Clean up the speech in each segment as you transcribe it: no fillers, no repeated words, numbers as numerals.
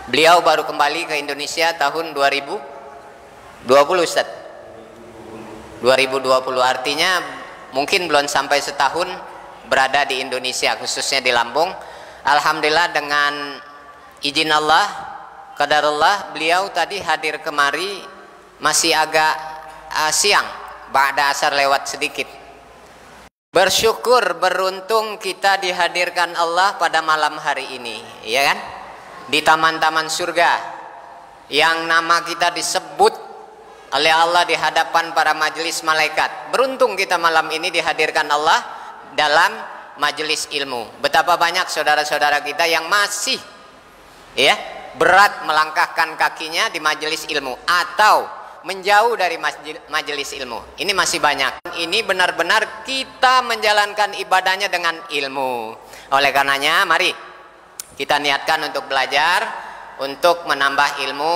Beliau baru kembali ke Indonesia tahun 2020 Ustaz. 2020 artinya mungkin belum sampai setahun berada di Indonesia, khususnya di Lampung. Alhamdulillah dengan izin Allah, qadarullah, beliau tadi hadir kemari masih agak siang, ba'da asar lewat sedikit. Bersyukur, beruntung kita dihadirkan Allah pada malam hari ini, ya kan? Di taman-taman surga yang nama kita disebut oleh Allah di hadapan para majelis malaikat. Beruntung kita malam ini dihadirkan Allah dalam majelis ilmu. Betapa banyak saudara-saudara kita yang masih ya berat melangkahkan kakinya di majelis ilmu atau menjauh dari majelis ilmu. Ini masih banyak. Ini benar-benar kita menjalankan ibadahnya dengan ilmu. Oleh karenanya mari kita niatkan untuk belajar, untuk menambah ilmu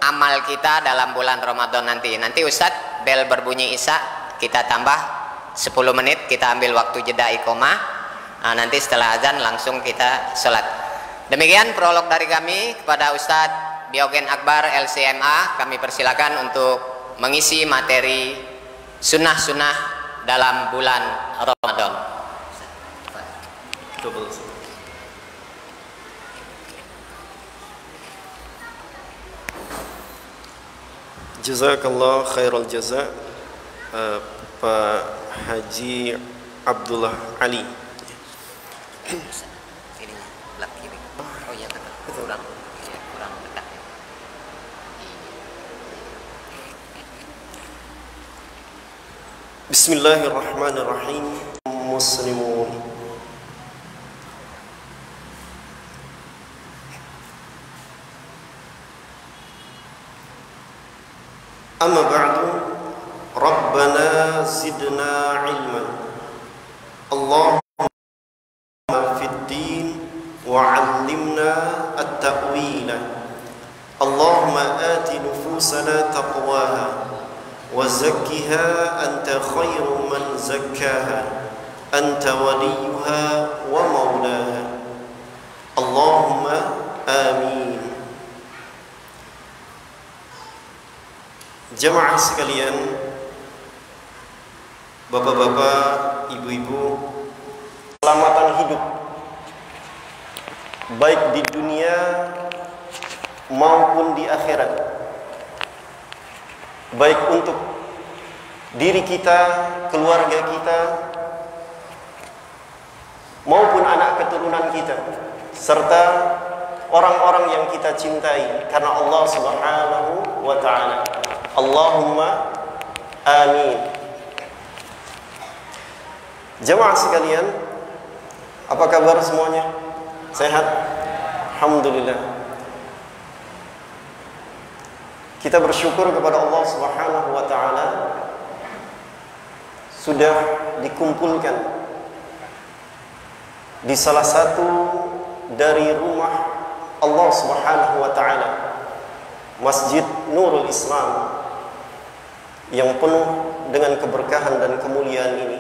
amal kita dalam bulan Ramadan nanti. Nanti Ustadz bel berbunyi isya, kita tambah 10 menit, kita ambil waktu jeda iqomah. Nanti setelah azan langsung kita sholat. Demikian prolog dari kami kepada Ustadz Biogen Akbar LCMA. Kami persilakan untuk mengisi materi sunnah-sunnah dalam bulan Ramadan. Jazakallah khairul jaza, Pak Haji Abdullah Ali. Bismillahirrahmanirrahim. Muslimun, amma ba'du, Rabbana zidna ilman, Allahumma fid din wa'allimna at-ta'wila, Allahumma ati nufusana taqwaha wa zakkiha anta khairu man zakkaha anta waliyuha wa maulaha, Allahumma amin. Jamaah sekalian, bapak-bapak, ibu-ibu, keselamatan hidup baik di dunia maupun di akhirat, baik untuk diri kita, keluarga kita, maupun anak keturunan kita, serta orang-orang yang kita cintai karena Allah Subhanahu wa ta'ala. Allahumma amin. Jemaah sekalian, apa kabar semuanya? Sehat? Alhamdulillah. Kita bersyukur kepada Allah Subhanahu wa ta'ala sudah dikumpulkan di salah satu dari rumah Allah Subhanahu wa ta'ala, Masjid Nurul Islam, yang penuh dengan keberkahan dan kemuliaan ini,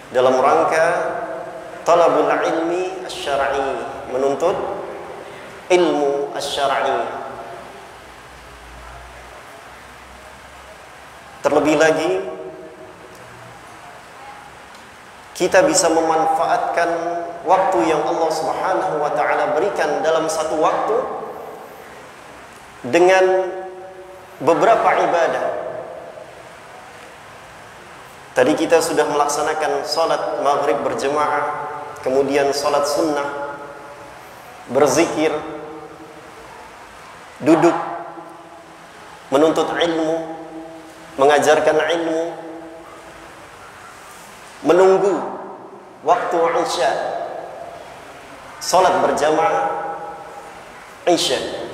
dalam rangka talabul ilmi asy-syar'i, menuntut ilmu asy-syar'i. Terlebih lagi kita bisa memanfaatkan waktu yang Allah Subhanahu wa ta'ala berikan dalam satu waktu dengan beberapa ibadah. Tadi kita sudah melaksanakan salat maghrib berjemaah, kemudian salat sunnah, berzikir, duduk, menuntut ilmu, mengajarkan ilmu, menunggu waktu isya, salat berjamaah isya.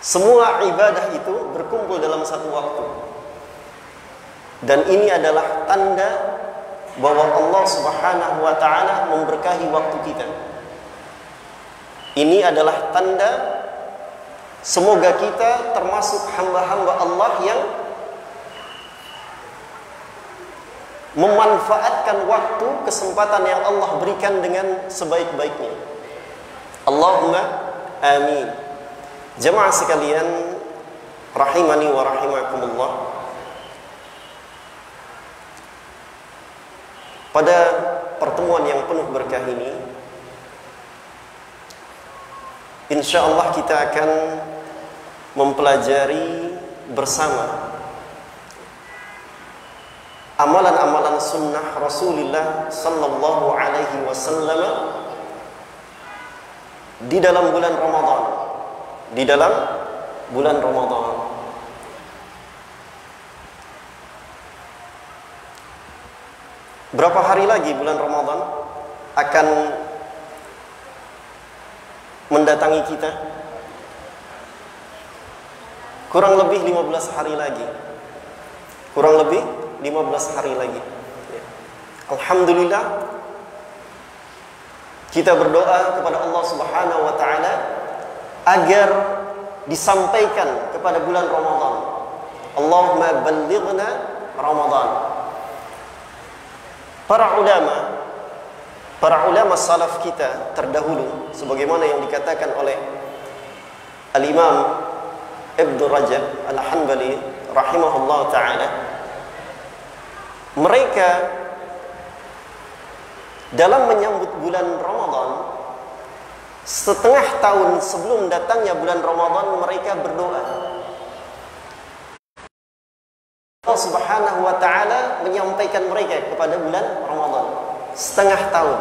Semua ibadah itu berkumpul dalam satu waktu. Dan ini adalah tanda bahwa Allah Subhanahu wa ta'ala memberkahi waktu kita. Ini adalah tanda semoga kita termasuk hamba-hamba Allah yang memanfaatkan waktu, kesempatan yang Allah berikan dengan sebaik-baiknya. Allahumma Amin. Jemaah sekalian rahimani wa rahimakumullah. Pada pertemuan yang penuh berkah ini, insyaallah kita akan mempelajari bersama amalan-amalan sunnah Rasulullah sallallahu alaihi wasallam di dalam bulan Ramadan. Di dalam bulan Ramadan. Berapa hari lagi bulan Ramadan akan mendatangi kita? Kurang lebih 15 hari lagi. Kurang lebih 15 hari lagi. Alhamdulillah, kita berdoa kepada Allah Subhanahu wa taala agar disampaikan kepada bulan Ramadan. Allahumma ballighna Ramadan. Para ulama salaf kita terdahulu, sebagaimana yang dikatakan oleh Al-Imam Ibn Rajab Al-Hanbali rahimahullah ta'ala, mereka dalam menyambut bulan Ramadan, setengah tahun sebelum datangnya bulan Ramadan, mereka berdoa. Allah Subhanahu wa ta'ala menyampaikan mereka kepada bulan Ramadan. Setengah tahun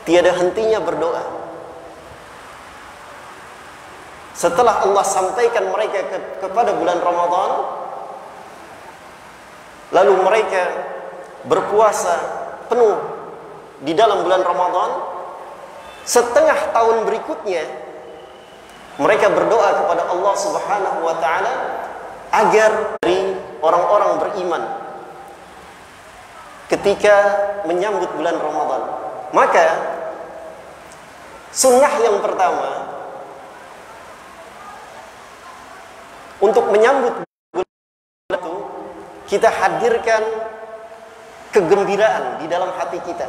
tiada hentinya berdoa. Setelah Allah sampaikan mereka kepada bulan Ramadan, lalu mereka berpuasa penuh di dalam bulan Ramadan. Setengah tahun berikutnya mereka berdoa kepada Allah Subhanahu wa ta'ala agar dari orang-orang beriman ketika menyambut bulan Ramadan. Maka sunnah yang pertama untuk menyambut bulan itu, kita hadirkan kegembiraan di dalam hati kita.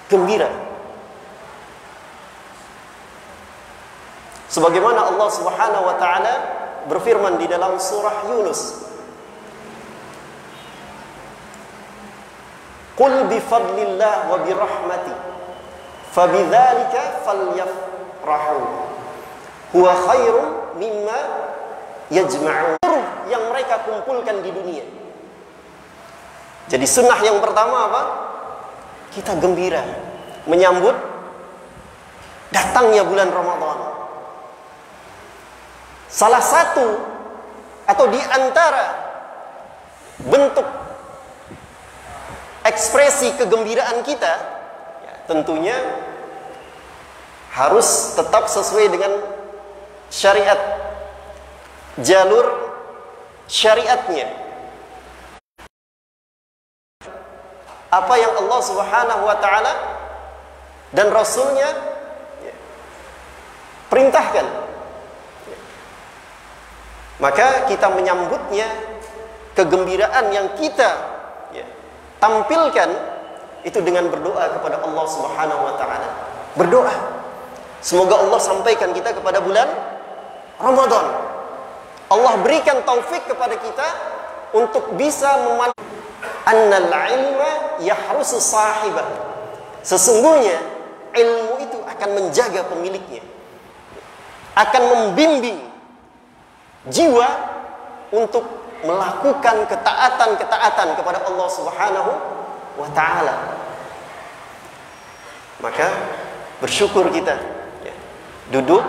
Gembira. Sebagaimana Allah Subhanahu wa ta'ala berfirman di dalam surah Yunus, "Qul bi fadlillah wa bi rahmati fabidzalika falyafrahu huwa khairum mimma yajma'un." Yang mereka kumpulkan di dunia. Jadi sunnah yang pertama apa? Kita gembira menyambut datangnya bulan Ramadan. Salah satu atau di antara bentuk ekspresi kegembiraan kita, ya, tentunya harus tetap sesuai dengan syariat, jalur syariatnya. Apa yang Allah Subhanahu wa ta'ala dan Rasulnya perintahkan. Maka kita menyambutnya, kegembiraan yang kita tampilkan itu dengan berdoa kepada Allah Subhanahu wa ta'ala. Berdoa semoga Allah sampaikan kita kepada bulan Ramadan. Allah berikan taufik kepada kita untuk bisa memandang annal ilma yahrusu sahibah. Sesungguhnya ilmu itu akan menjaga pemiliknya, akan membimbing jiwa untuk melakukan ketaatan-ketaatan kepada Allah Subhanahu wa ta'ala. Maka bersyukur kita duduk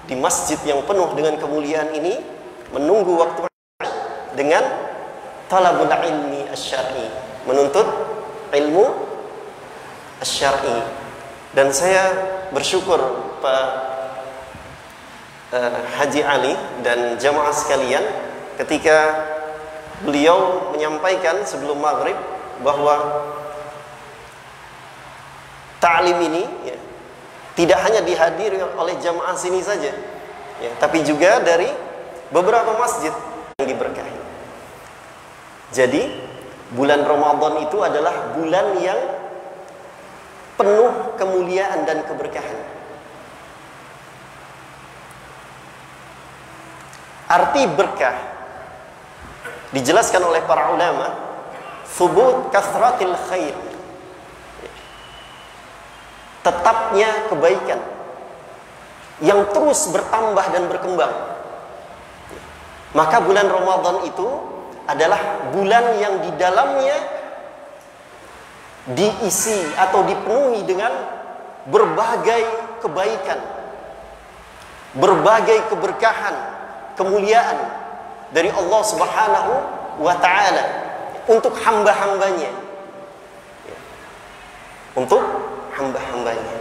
di masjid yang penuh dengan kemuliaan ini, menunggu waktu dengan talabul ilmi asy-syar'i, menuntut ilmu asy-syar'i. Dan saya bersyukur Pak Haji Ali dan jamaah sekalian, ketika beliau menyampaikan sebelum maghrib bahwa ta'lim ini tidak hanya dihadiri oleh jamaah sini saja, tapi juga dari beberapa masjid yang diberkahi. Jadi bulan Ramadan itu adalah bulan yang penuh kemuliaan dan keberkahan. Arti berkah dijelaskan oleh para ulama, thubut kathratil khair, tetapnya kebaikan yang terus bertambah dan berkembang. Maka bulan Ramadan itu adalah bulan yang di dalamnya diisi atau dipenuhi dengan berbagai kebaikan, berbagai keberkahan, kemuliaan dari Allah Subhanahu wa ta'ala untuk hamba-hambanya, untuk hamba-hambanya.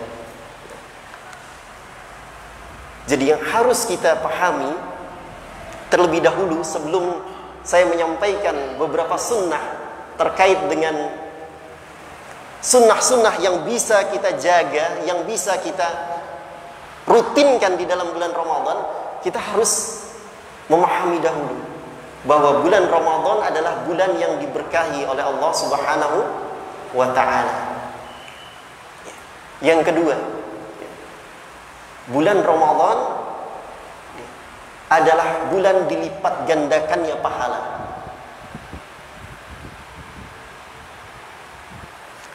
Jadi yang harus kita pahami terlebih dahulu sebelum saya menyampaikan beberapa sunnah terkait dengan sunnah-sunnah yang bisa kita jaga, yang bisa kita rutinkan di dalam bulan Ramadan, kita harus memahami dahulu bahwa bulan Ramadan adalah bulan yang diberkahi oleh Allah Subhanahu wa ta'ala. Yang kedua, bulan Ramadan adalah bulan dilipat gandakannya pahala.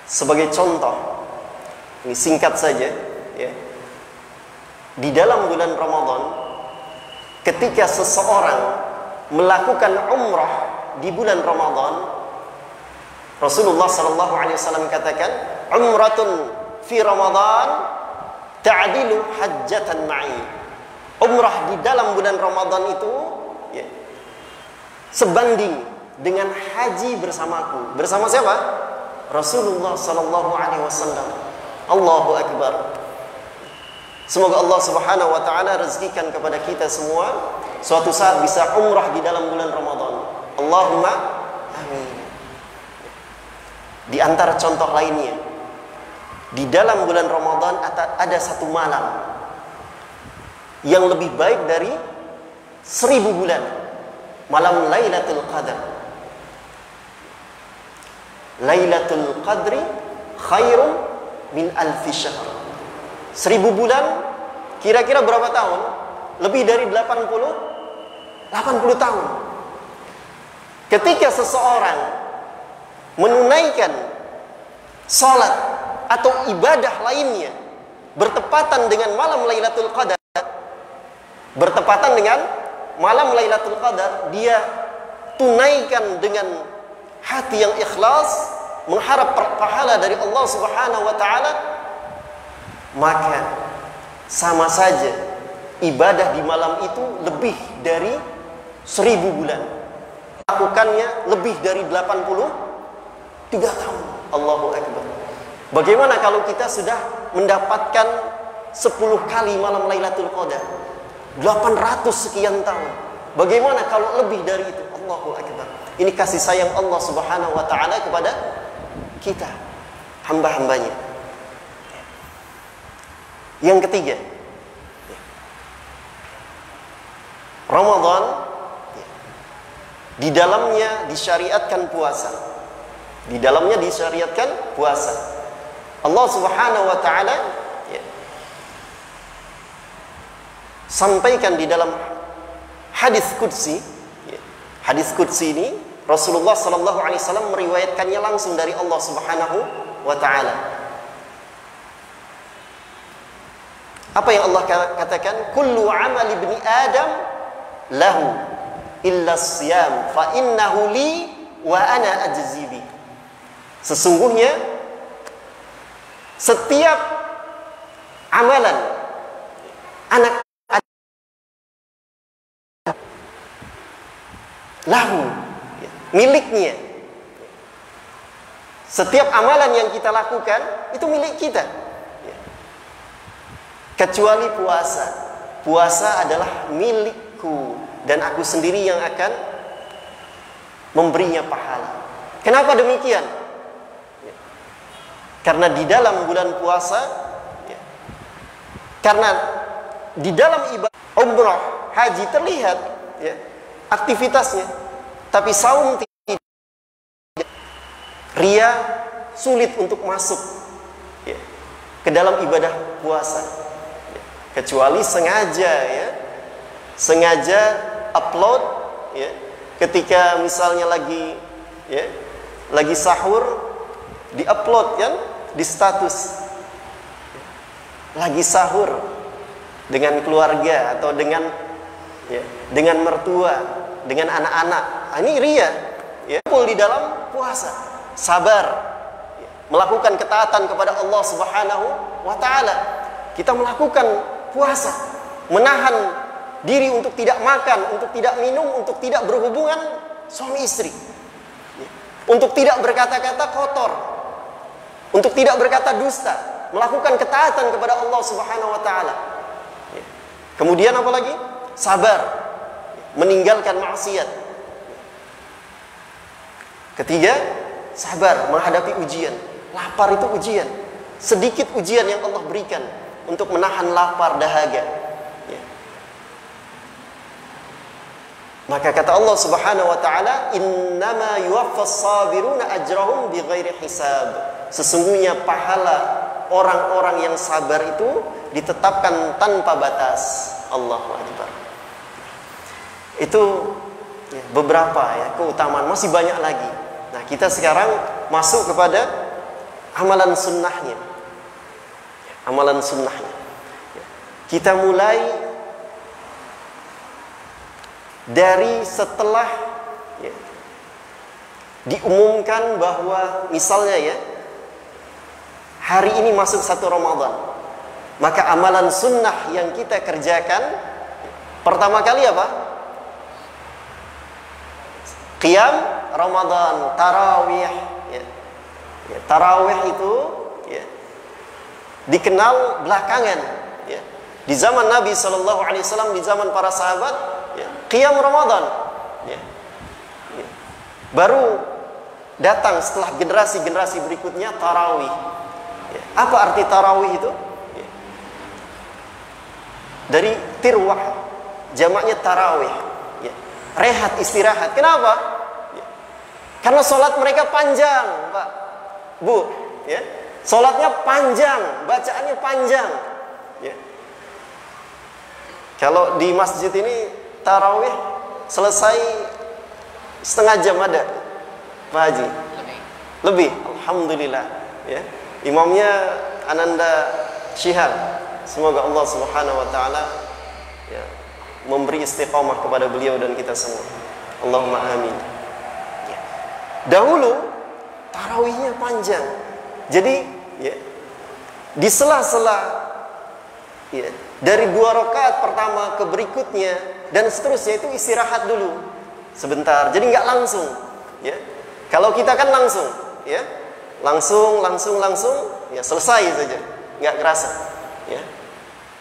Sebagai contoh, ini singkat saja, ya. Di dalam bulan Ramadan, ketika seseorang melakukan umrah di bulan Ramadan, Rasulullah sallallahu alaihi wasallam katakan, umratun fi Ramadan ta'dilu hajjatan ma'i. Umrah di dalam bulan Ramadan itu, ya, sebanding dengan haji bersamaku. Bersama siapa? Rasulullah sallallahu alaihi wasallam. Allahu akbar. Semoga Allah Subhanahu wa taala rezekikan kepada kita semua suatu saat bisa umrah di dalam bulan Ramadan. Allahumma amin. Di antara contoh lainnya, di dalam bulan Ramadan ada satu malam yang lebih baik dari 1000 bulan. Malam Lailatul Qadar. Lailatul Qadri khairun min alfi syahr. 1000 bulan kira-kira berapa tahun? Lebih dari 80 tahun. Ketika seseorang menunaikan salat atau ibadah lainnya bertepatan dengan malam Lailatul Qadar, bertepatan dengan malam Lailatul Qadar, dia tunaikan dengan hati yang ikhlas, mengharap pahala dari Allah Subhanahu wa taala, maka sama saja ibadah di malam itu lebih dari 1000 bulan. Lakukannya lebih dari 83 tahun. Allahu akbar. Bagaimana kalau kita sudah mendapatkan 10 kali malam Lailatul Qadar, 800 sekian tahun. Bagaimana kalau lebih dari itu? Allahu akbar. Ini kasih sayang Allah Subhanahu wa taala kepada kita, hamba-hambanya. Yang ketiga, Ramadan di dalamnya disyariatkan puasa. Di dalamnya disyariatkan puasa. Allah Subhanahu wa taala sampaikan di dalam hadis qudsi. Hadis qudsi ini Rasulullah sallallahu alaihi wasallam meriwayatkannya langsung dari Allah Subhanahu wa taala. Apa yang Allah katakan? Kullu amali ibni Adam lahu illa siyam fa innahu li wa ana ajzi bi. Sesungguhnya setiap amalan anak lahu, miliknya. Setiap amalan yang kita lakukan itu milik kita, kecuali puasa. Puasa adalah milikku dan aku sendiri yang akan memberinya pahala. Kenapa demikian? Karena di dalam bulan puasa, karena di dalam ibadah umrah, haji terlihat aktivitasnya, tapi saum tidak. Ria sulit untuk masuk ke dalam ibadah puasa, kecuali sengaja upload, ya, ketika misalnya lagi sahur, di-upload kan di status. Lagi sahur dengan keluarga atau dengan mertua, dengan anak-anak. Ini ria, ya. Di dalam puasa, sabar, ya, melakukan ketaatan kepada Allah Subhanahu wa taala. Kita melakukan puasa, menahan diri untuk tidak makan, untuk tidak minum, untuk tidak berhubungan suami istri, ya, untuk tidak berkata-kata kotor, untuk tidak berkata dusta, melakukan ketaatan kepada Allah Subhanahu wa taala. Ya. Kemudian apa lagi? Sabar, meninggalkan maksiat. Ketiga, sabar menghadapi ujian. Lapar itu ujian. Sedikit ujian yang Allah berikan untuk menahan lapar dahaga. Ya. Maka kata Allah Subhanahu wa taala, "Innama yuwaffas sabiruna ajrahum bighairi hisab." Sesungguhnya pahala orang-orang yang sabar itu ditetapkan tanpa batas. Allahu akbar. Itu ya, beberapa ya keutamaan, masih banyak lagi. Nah, kita sekarang masuk kepada amalan sunnahnya. Amalan sunnahnya. Kita mulai dari setelah ya, diumumkan bahwa misalnya ya, hari ini masuk 1 Ramadan. Maka amalan sunnah yang kita kerjakan pertama kali apa? Qiyam Ramadan, tarawih, ya. Ya, tarawih itu ya, dikenal belakangan, ya. Di zaman Nabi SAW, di zaman para sahabat, ya, Qiyam Ramadan, ya. Ya. Baru datang setelah generasi-generasi berikutnya tarawih. Ya. Apa arti tarawih itu? Ya. Dari tirwah, jamaknya tarawih. Rehat, istirahat. Kenapa? Ya. Karena sholat mereka panjang, Pak, Bu, ya. Sholatnya panjang, bacaannya panjang, ya. Kalau di masjid ini tarawih selesai setengah jam ada, Pak Haji? Lebih. Alhamdulillah, ya. Imamnya Ananda Shihab. Semoga Allah Subhanahu wa taala ya, memberi istiqamah kepada beliau dan kita semua. Allahumma amin. Ya. Dahulu tarawihnya panjang. Jadi ya, di sela-sela ya, dari 2 rakaat pertama ke berikutnya dan seterusnya itu istirahat dulu sebentar. Jadi nggak langsung. Ya. Kalau kita kan langsung, ya, langsung, ya selesai saja, nggak kerasa. Ya.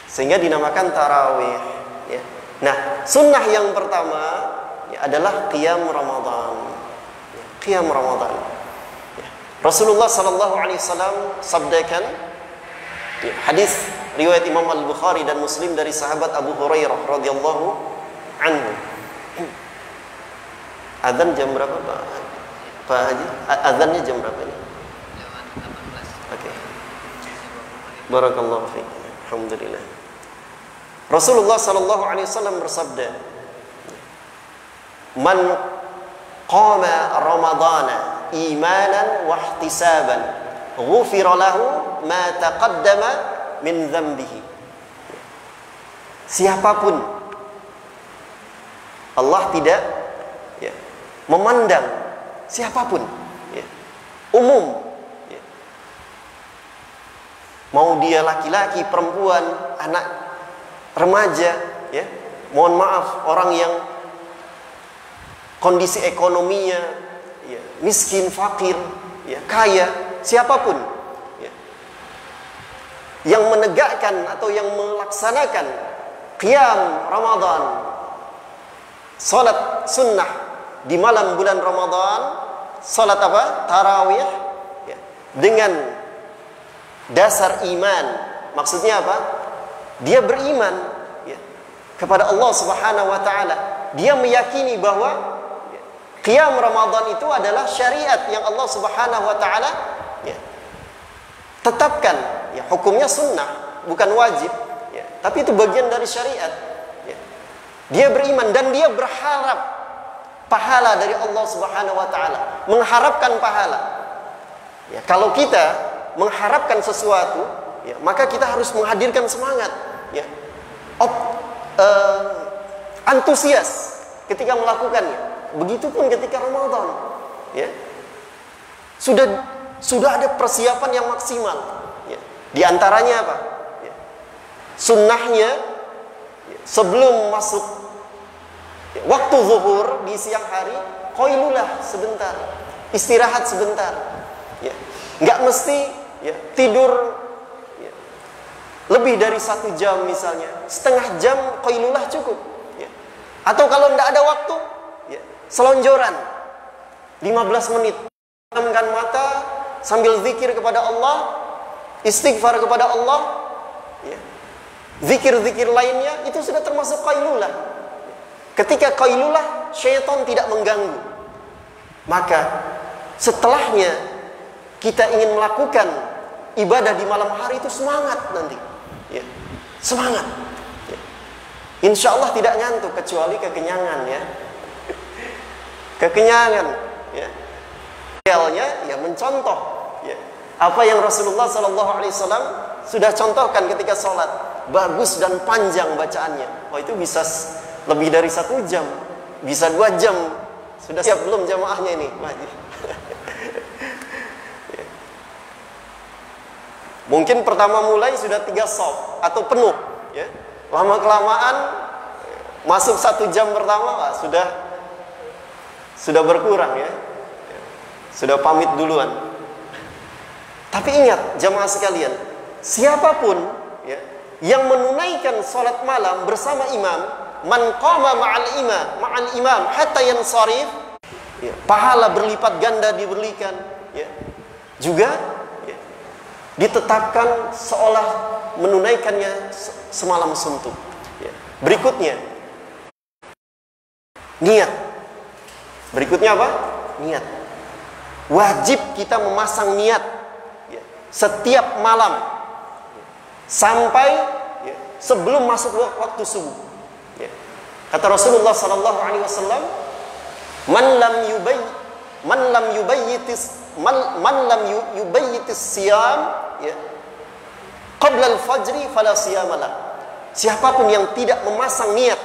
Sehingga dinamakan tarawih. Ya. Nah, sunnah yang pertama ya, adalah qiyam Ramadan. Ya, qiyam Ramadan. Ya. Rasulullah SAW sabdakan ya, hadis riwayat Imam Al-Bukhari dan Muslim dari sahabat Abu Hurairah radhiyallahu anhu. Adzan jam berapa, Pak Haji? Adzannya jam berapa ini? Oke. Barakallahu fiik. Alhamdulillah. Rasulullah SAW bersabda, "Man qama Ramadana imanan wa ihtisaban, ghufira lahu ma taqaddama min dhanbihi." Siapapun Allah tidak ya, memandang siapapun, ya, umum, ya. Mau dia laki-laki, perempuan, anak remaja, ya, mohon maaf, orang yang kondisi ekonominya ya, miskin, fakir, ya, kaya, siapapun ya, yang menegakkan atau yang melaksanakan qiyam Ramadan, salat sunnah di malam bulan Ramadan, salat apa? Tarawih, ya, dengan dasar iman. Maksudnya apa? Dia beriman ya, kepada Allah Subhanahu wa taala. Dia meyakini bahwa ya, qiyam Ramadan itu adalah syariat yang Allah Subhanahu wa taala ya, tetapkan. Ya, hukumnya sunnah, bukan wajib ya, tapi itu bagian dari syariat ya. Dia beriman dan dia berharap pahala dari Allah Subhanahu wa taala, mengharapkan pahala. Ya, kalau kita mengharapkan sesuatu, ya, maka kita harus menghadirkan semangat, ya. Antusias ketika melakukannya. Begitupun ketika Ramadan, ya. Sudah ada persiapan yang maksimal, ya. Di antaranya apa? Ya. Sunnahnya, ya, sebelum masuk waktu zuhur di siang hari, qailulah sebentar, istirahat sebentar, ya. Nggak mesti, ya, tidur, ya, lebih dari 1 jam misalnya, setengah jam qailulah cukup, ya. Atau kalau nggak ada waktu, ya, selonjoran 15 menit, memejamkan mata sambil zikir kepada Allah, istighfar kepada Allah, ya. Zikir-zikir lainnya itu sudah termasuk qailulah. Ketika qailulah, syaitan tidak mengganggu. Maka setelahnya kita ingin melakukan ibadah di malam hari itu semangat nanti, ya. Semangat, ya. Insya Allah tidak ngantuk kecuali kekenyangan, ya. Kekenyangan, ya. Realnya, ya, mencontoh, ya, apa yang Rasulullah SAW sudah contohkan ketika sholat. Bagus dan panjang bacaannya. Oh, itu bisa lebih dari 1 jam, bisa 2 jam. Sudah siap belum jamaahnya ini? Ya. Mungkin pertama mulai sudah 3 shaf atau penuh, ya. Lama kelamaan masuk 1 jam pertama, wah, sudah berkurang, ya. Sudah pamit duluan. Tapi ingat jamaah sekalian, siapapun, ya, yang menunaikan sholat malam bersama imam, man qama ma'al imam hatta yansarif, ya, pahala berlipat ganda diberikan, ya. Juga, ya, ditetapkan seolah menunaikannya semalam suntuk, ya. Berikutnya niat. Berikutnya apa? Niat. Wajib kita memasang niat, ya, setiap malam, ya, sampai, ya, sebelum masuk waktu subuh, ya. Kata Rasulullah SAW, man lam yubayyitis siyam, ya, qabla al-fajri fala siyamalah. Siapapun yang tidak memasang niat